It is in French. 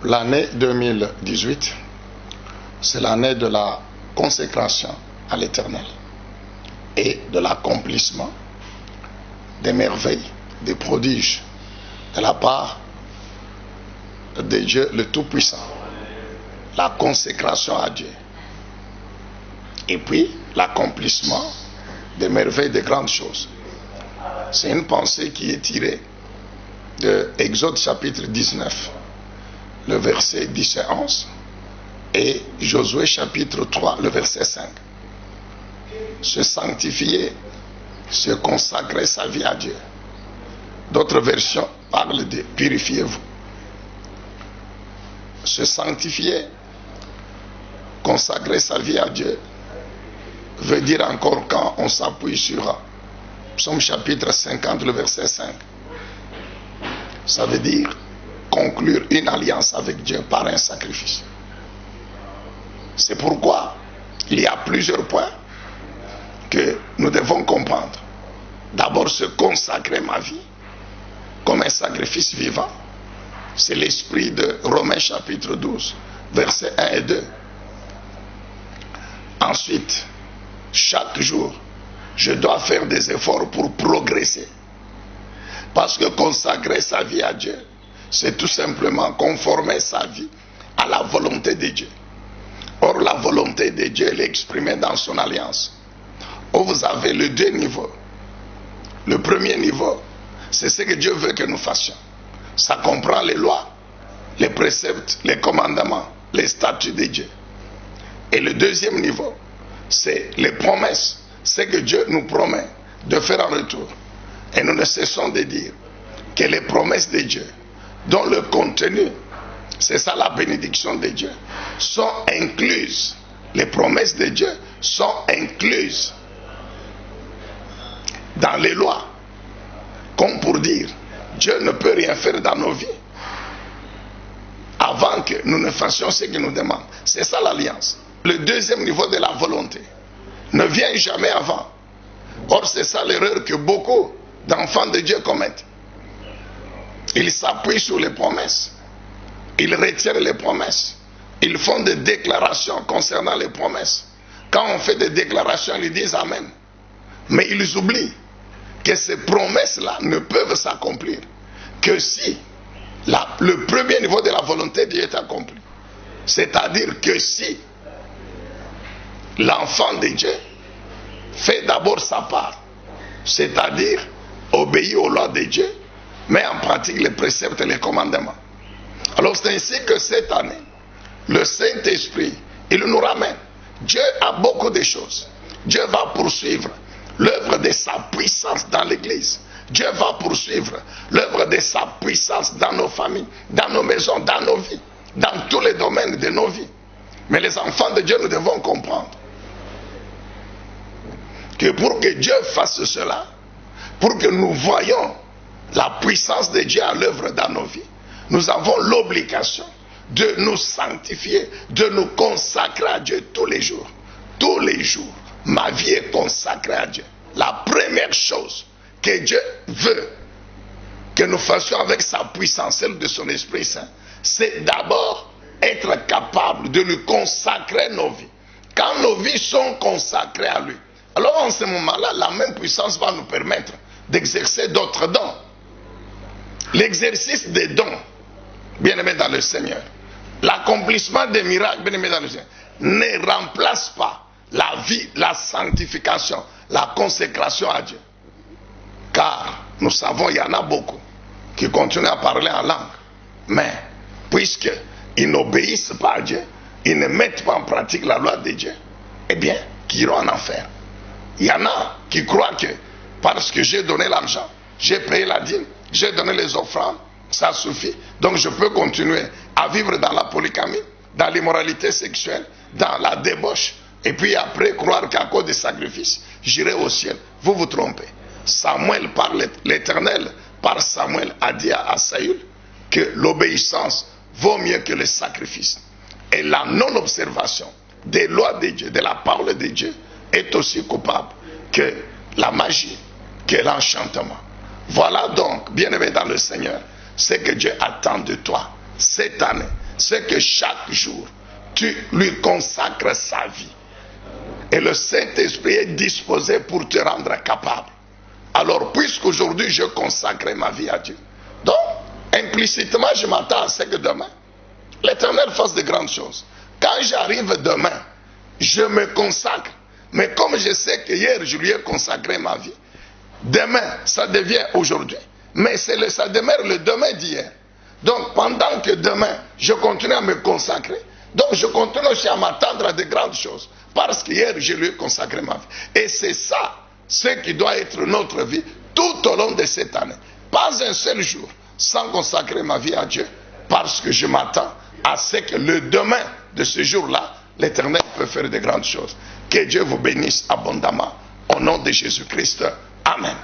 L'année 2018, c'est l'année de la consécration à l'Éternel et de l'accomplissement des merveilles, des prodiges de la part de Dieu le Tout-Puissant. La consécration à Dieu. Et puis, l'accomplissement des merveilles, des grandes choses. C'est une pensée qui est tirée de Exode chapitre 19, le verset 10 et 11, et Josué chapitre 3, le verset 5. Se sanctifier, se consacrer sa vie à Dieu. D'autres versions parlent de purifiez-vous. Se sanctifier, consacrer sa vie à Dieu, veut dire encore quand on s'appuie sur Psaume chapitre 50, le verset 5. Ça veut dire conclure une alliance avec Dieu par un sacrifice. C'est pourquoi il y a plusieurs points que nous devons comprendre. D'abord, se consacrer ma vie comme un sacrifice vivant. C'est l'esprit de Romains chapitre 12, versets 1 et 2. Ensuite, chaque jour, je dois faire des efforts pour progresser. Parce que consacrer sa vie à Dieu, c'est tout simplement conformer sa vie à la volonté de Dieu. Or, la volonté de Dieu, elle est exprimée dans son alliance. Or, vous avez les deux niveaux. Le premier niveau, c'est ce que Dieu veut que nous fassions. Ça comprend les lois, les préceptes, les commandements, les statuts de Dieu. Et le deuxième niveau, c'est les promesses, ce que Dieu nous promet de faire en retour. Et nous ne cessons de dire que les promesses de Dieu, dont le contenu, c'est ça la bénédiction de Dieu, sont incluses. Les promesses de Dieu sont incluses dans les lois. Comme pour dire, Dieu ne peut rien faire dans nos vies avant que nous ne fassions ce qu'il nous demande. C'est ça l'alliance. Le deuxième niveau de la volonté ne vient jamais avant. Or, c'est ça l'erreur que beaucoup d'enfants de Dieu commettent. Ils s'appuient sur les promesses. Ils retiennent les promesses. Ils font des déclarations concernant les promesses. Quand on fait des déclarations, ils disent Amen. Mais ils oublient que ces promesses-là ne peuvent s'accomplir que si le premier niveau de la volonté de Dieu est accompli. C'est-à-dire que si l'enfant de Dieu fait d'abord sa part, c'est-à-dire obéit aux lois de Dieu, met en pratique les préceptes et les commandements. Alors c'est ainsi que cette année, le Saint-Esprit, il nous ramène. Dieu a beaucoup de choses. Dieu va poursuivre l'œuvre de sa puissance dans l'Église. Dieu va poursuivre l'œuvre de sa puissance dans nos familles, dans nos maisons, dans nos vies, dans tous les domaines de nos vies. Mais les enfants de Dieu, nous devons comprendre que pour que Dieu fasse cela, pour que nous voyions la puissance de Dieu à l'œuvre dans nos vies, nous avons l'obligation de nous sanctifier, de nous consacrer à Dieu tous les jours. Tous les jours, ma vie est consacrée à Dieu. La première chose que Dieu veut que nous fassions avec sa puissance, celle de son Esprit Saint, c'est d'abord être capable de lui consacrer nos vies. Quand nos vies sont consacrées à lui, alors en ce moment-là, la même puissance va nous permettre d'exercer d'autres dons. L'exercice des dons, bien-aimés dans le Seigneur, l'accomplissement des miracles, bien-aimés dans le Seigneur, ne remplace pas la vie, la sanctification, la consécration à Dieu. Car nous savons, il y en a beaucoup qui continuent à parler en langue. Mais puisqu'ils n'obéissent pas à Dieu, ils ne mettent pas en pratique la loi de Dieu, eh bien, qui iront en enfer. Il y en a qui croient que parce que j'ai donné l'argent, j'ai payé la dîme, j'ai donné les offrandes, ça suffit. Donc je peux continuer à vivre dans la polygamie, dans l'immoralité sexuelle, dans la débauche, et puis après croire qu'à cause des sacrifices, j'irai au ciel. Vous vous trompez. Samuel, par l'Éternel, par Samuel, a dit à Saül que l'obéissance vaut mieux que le sacrifice. Et la non-observation des lois de Dieu, de la parole de Dieu, est aussi coupable que la magie, que l'enchantement. Voilà donc, bien-aimé dans le Seigneur, ce que Dieu attend de toi cette année. c'est que chaque jour, tu lui consacres sa vie. Et le Saint-Esprit est disposé pour te rendre capable. Alors, puisqu'aujourd'hui, je consacre ma vie à Dieu, donc, implicitement, je m'attends à ce que demain, l'Éternel fasse de grandes choses. Quand j'arrive demain, je me consacre. Mais comme je sais que hier, je lui ai consacré ma vie, demain, ça devient aujourd'hui. Mais ça demeure le demain d'hier. Donc, pendant que demain, je continue à me consacrer, donc je continue aussi à m'attendre à de grandes choses. Parce qu'hier, je lui ai consacré ma vie. Et c'est ça, ce qui doit être notre vie tout au long de cette année. Pas un seul jour sans consacrer ma vie à Dieu. Parce que je m'attends à ce que le demain de ce jour-là, l'Éternel peut faire de grandes choses. Que Dieu vous bénisse abondamment. Au nom de Jésus-Christ. Amen.